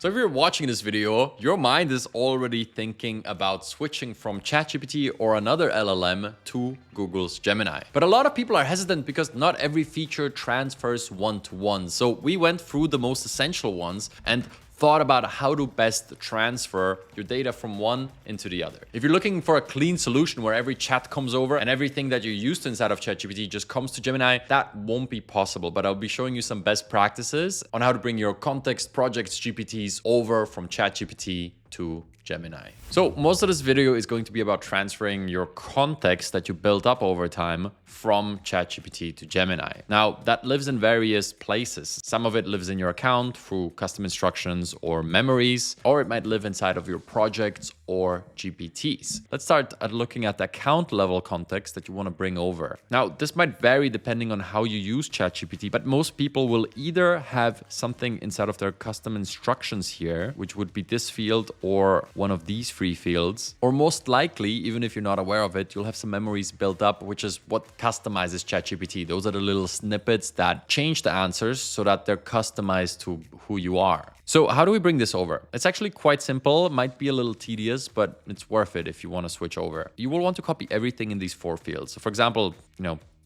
So if you're watching this video, your mind is already thinking about switching from ChatGPT or another LLM to Google's Gemini. But a lot of people are hesitant because not every feature transfers one-to-one. So we went through the most essential ones and thought about how to best transfer your data from one into the other. If you're looking for a clean solution where every chat comes over and everything that you used inside of ChatGPT just comes to Gemini, that won't be possible. But I'll be showing you some best practices on how to bring your context projects GPTs over from ChatGPT to Gemini. So most of this video is going to be about transferring your context that you built up over time from ChatGPT to Gemini. Now, that lives in various places. Some of it lives in your account through custom instructions or memories, or it might live inside of your projects or GPTs. Let's start at looking at the account level context that you want to bring over. Now, this might vary depending on how you use ChatGPT, but most people will either have something inside of their custom instructions here, which would be this field or one of these three fields, or most likely, even if you're not aware of it, you'll have some memories built up, which is what customizes ChatGPT. Those are the little snippets that change the answers so that they're customized to who you are. So how do we bring this over? It's actually quite simple. It might be a little tedious, but it's worth it if you want to switch over. You will want to copy everything in these four fields. So for example,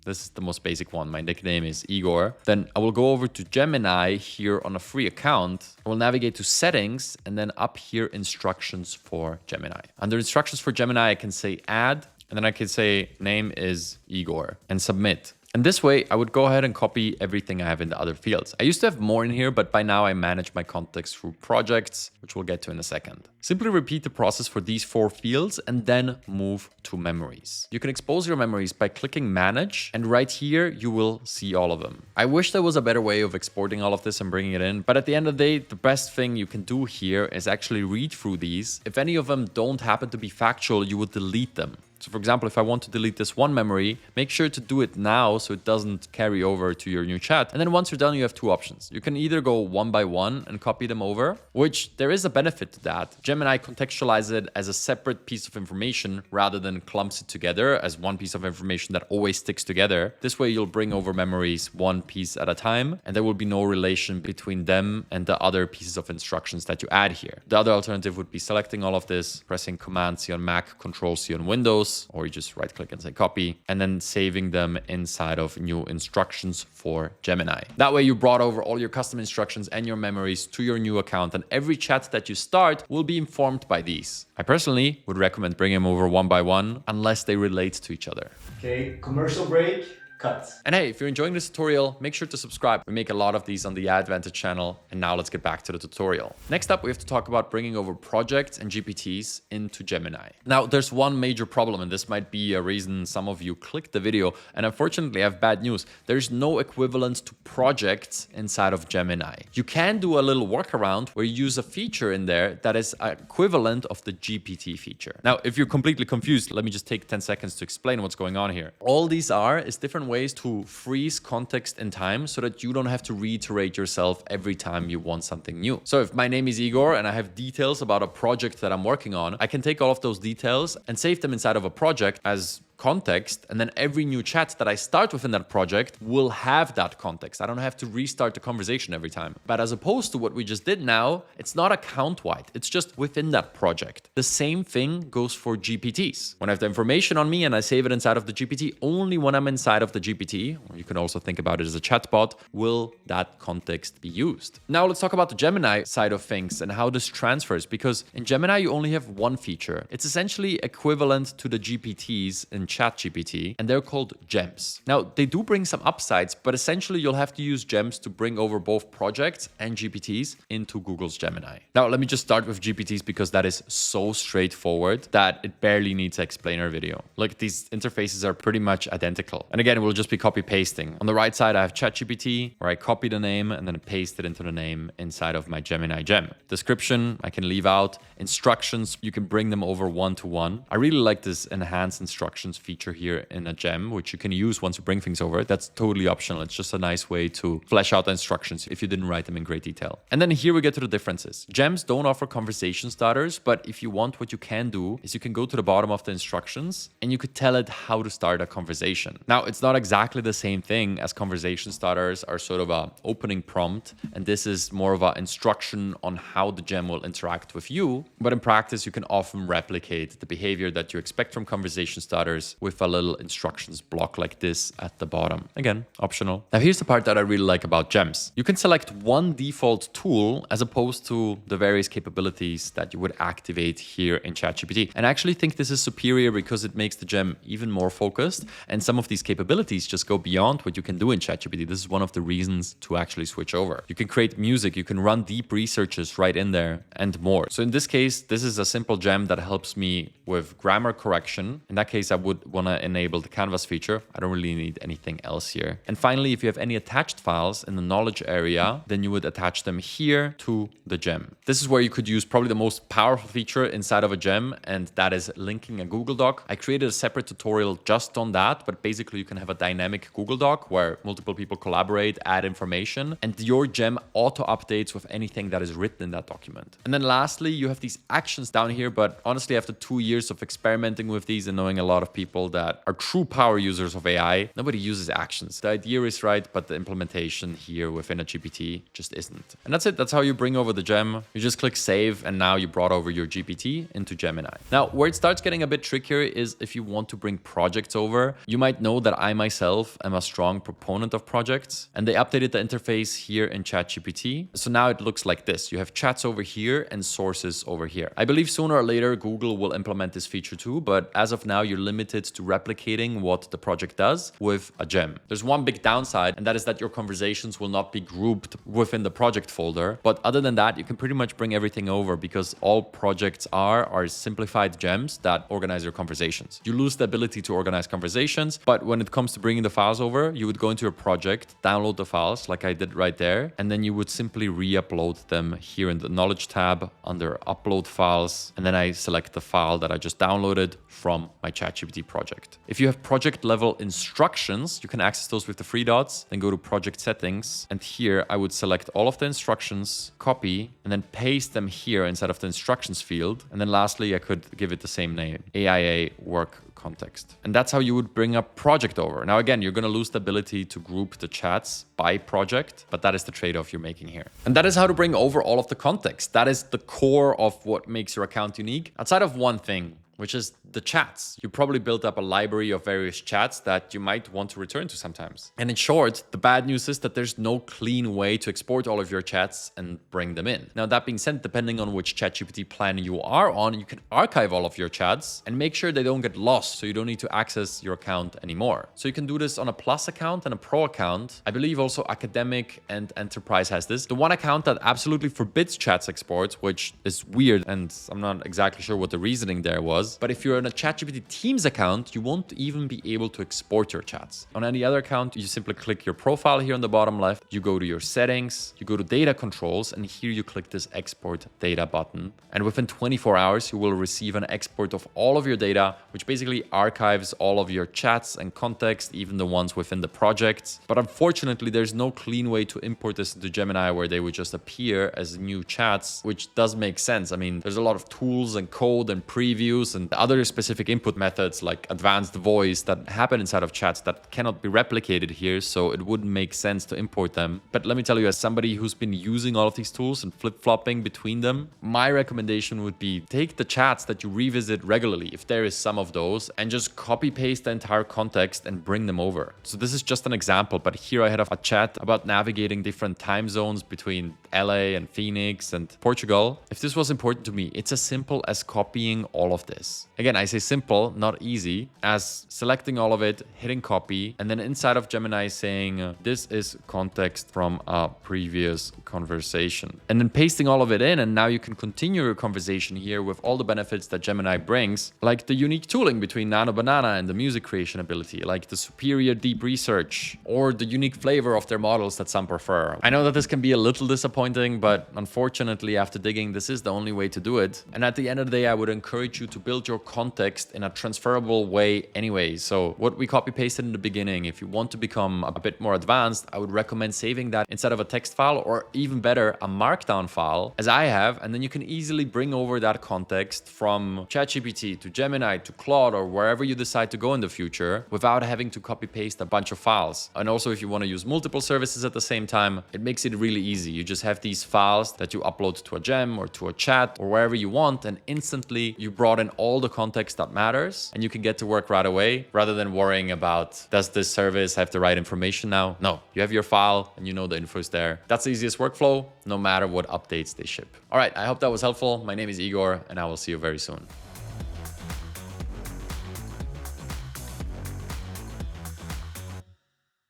this is the most basic one. My nickname is Igor. Then I will go over to Gemini here on a free account. I will navigate to settings and then up here, instructions for Gemini. Under instructions for Gemini, I can say add, and then I can say name is Igor and submit. And this way, I would go ahead and copy everything I have in the other fields. I used to have more in here, but by now I manage my context through projects, which we'll get to in a second. Simply repeat the process for these four fields and then move to memories. You can expose your memories by clicking manage, and right here, you will see all of them. I wish there was a better way of exporting all of this and bringing it in, but at the end of the day, the best thing you can do here is actually read through these. If any of them don't happen to be factual, you would delete them. So for example, if I want to delete this one memory, make sure to do it now so it doesn't carry over to your new chat. And then once you're done, you have two options. You can either go one by one and copy them over, which there is a benefit to that. Gemini contextualizes it as a separate piece of information rather than clumps it together as one piece of information that always sticks together. This way you'll bring over memories one piece at a time, and there will be no relation between them and the other pieces of instructions that you add here. The other alternative would be selecting all of this, pressing Command C on Mac, Control C on Windows, or you just right click and say copy, and then saving them inside of new instructions for Gemini. That way you brought over all your custom instructions and your memories to your new account, and every chat that you start will be informed by these. I personally would recommend bringing them over one by one unless they relate to each other. Okay, commercial break. Cut. And hey, if you're enjoying this tutorial, make sure to subscribe. We make a lot of these on the Advantage channel. And now let's get back to the tutorial. Next up, we have to talk about bringing over projects and GPTs into Gemini. Now, there's one major problem, and this might be a reason some of you clicked the video. And unfortunately, I have bad news. There's no equivalent to projects inside of Gemini. You can do a little workaround where you use a feature in there that is equivalent of the GPT feature. Now, if you're completely confused, let me just take 10 seconds to explain what's going on here. All these is different ways to freeze context in time so that you don't have to reiterate yourself every time you want something new. So if my name is Igor and I have details about a project that I'm working on, I can take all of those details and save them inside of a project as context, and then every new chat that I start within that project will have that context. I don't have to restart the conversation every time. But as opposed to what we just did now, it's not account-wide. It's just within that project. The same thing goes for GPTs. When I have the information on me and I save it inside of the GPT, only when I'm inside of the GPT, or you can also think about it as a chatbot, will that context be used. Now let's talk about the Gemini side of things and how this transfers, because in Gemini you only have one feature. It's essentially equivalent to the GPTs in ChatGPT, and they're called gems. Now, they do bring some upsides, but essentially you'll have to use gems to bring over both projects and GPTs into Google's Gemini. Now, let me just start with GPTs because that is so straightforward that it barely needs an explainer video. Look, these interfaces are pretty much identical. And again, we'll just be copy pasting. On the right side, I have ChatGPT, where I copy the name and then paste it into the name inside of my Gemini gem. Description, I can leave out. Instructions, you can bring them over one to one. I really like this enhanced instructions instructions feature here in a gem, which you can use once you bring things over. That's totally optional. It's just a nice way to flesh out the instructions if you didn't write them in great detail. And then here we get to the differences. Gems don't offer conversation starters, but if you want, what you can do is you can go to the bottom of the instructions and you could tell it how to start a conversation. Now, it's not exactly the same thing, as conversation starters are sort of a opening prompt, and this is more of an instruction on how the gem will interact with you. But in practice, you can often replicate the behavior that you expect from conversation starters with a little instructions block like this at the bottom. Again, optional. Now, here's the part that I really like about gems. You can select one default tool as opposed to the various capabilities that you would activate here in ChatGPT. And I actually think this is superior because it makes the gem even more focused, and some of these capabilities just go beyond what you can do in ChatGPT. This is one of the reasons to actually switch over. You can create music, you can run deep researches right in there, and more. So in this case, this is a simple gem that helps me with grammar correction. In that case, I would want to enable the canvas feature. I don't really need anything else here. And finally, if you have any attached files in the knowledge area, then you would attach them here to the gem. This is where you could use probably the most powerful feature inside of a gem, and that is linking a Google Doc. I created a separate tutorial just on that, but basically you can have a dynamic Google Doc where multiple people collaborate, add information, and your gem auto updates with anything that is written in that document. And then lastly, you have these actions down here, but honestly, after 2 years of experimenting with these and knowing a lot of people that are true power users of AI, nobody uses actions. The idea is right, but the implementation here within a GPT just isn't. And that's it. That's how you bring over the gem. You just click save, and now you brought over your GPT into Gemini. Now, where it starts getting a bit trickier is if you want to bring projects over. You might know that I myself am a strong proponent of projects, and they updated the interface here in ChatGPT. So now it looks like this. You have chats over here and sources over here. I believe sooner or later Google will implement this feature too, but as of now, you're limited to replicating what the project does with a gem. There's one big downside, and that is that your conversations will not be grouped within the project folder. But other than that, you can pretty much bring everything over because all projects are simplified gems that organize your conversations. You lose the ability to organize conversations, but when it comes to bringing the files over, you would go into your project, download the files like I did right there, and then you would simply re-upload them here in the knowledge tab under upload files, and then I select the file that I just downloaded from my ChatGPT project. If you have project level instructions, you can access those with the three dots, then go to project settings, and here I would select all of the instructions, copy, and then paste them here inside of the instructions field. And then lastly, I could give it the same name, AIA work context. And that's how you would bring a project over. Now, again, you're going to lose the ability to group the chats by project, but that is the trade-off you're making here. And that is how to bring over all of the context. That is the core of what makes your account unique. Outside of one thing, which is the chats. You probably built up a library of various chats that you might want to return to sometimes. And in short, the bad news is that there's no clean way to export all of your chats and bring them in. Now, that being said, depending on which ChatGPT plan you are on, you can archive all of your chats and make sure they don't get lost so you don't need to access your account anymore. So you can do this on a Plus account and a Pro account. I believe also Academic and Enterprise has this. The one account that absolutely forbids chats exports, which is weird, and I'm not exactly sure what the reasoning there was. But if you're on a ChatGPT Teams account, you won't even be able to export your chats. On any other account, you simply click your profile here on the bottom left, you go to your settings, you go to data controls, and here you click this export data button. And within 24 hours, you will receive an export of all of your data, which basically archives all of your chats and context, even the ones within the projects. But unfortunately, there's no clean way to import this into Gemini where they would just appear as new chats, which does make sense. I mean, there's a lot of tools and code and previews and other specific input methods like advanced voice that happen inside of chats that cannot be replicated here, so it wouldn't make sense to import them. But let me tell you, as somebody who's been using all of these tools and flip-flopping between them, my recommendation would be take the chats that you revisit regularly, if there is some of those, and just copy-paste the entire context and bring them over. So this is just an example, but here I had a chat about navigating different time zones between LA and Phoenix and Portugal. If this was important to me, it's as simple as copying all of this. Again, I say simple, not easy, as selecting all of it, hitting copy, and then inside of Gemini saying, this is context from a previous conversation. And then pasting all of it in, and now you can continue your conversation here with all the benefits that Gemini brings, like the unique tooling between Nano Banana and the music creation ability, like the superior deep research, or the unique flavor of their models that some prefer. I know that this can be a little disappointing, but unfortunately, after digging, this is the only way to do it. And at the end of the day, I would encourage you to build build your context in a transferable way anyway. So what we copy pasted in the beginning, if you want to become a bit more advanced, I would recommend saving that instead of a text file, or even better, a markdown file, as I have, and then you can easily bring over that context from ChatGPT to Gemini to Claude or wherever you decide to go in the future without having to copy paste a bunch of files. And also, if you want to use multiple services at the same time, it makes it really easy. You just have these files that you upload to a gem or to a chat or wherever you want, and instantly you brought in all the context that matters and you can get to work right away rather than worrying about, does this service have the right information now? No, you have your file and you know the info is there. That's the easiest workflow, no matter what updates they ship. All right, I hope that was helpful. My name is Igor and I will see you very soon.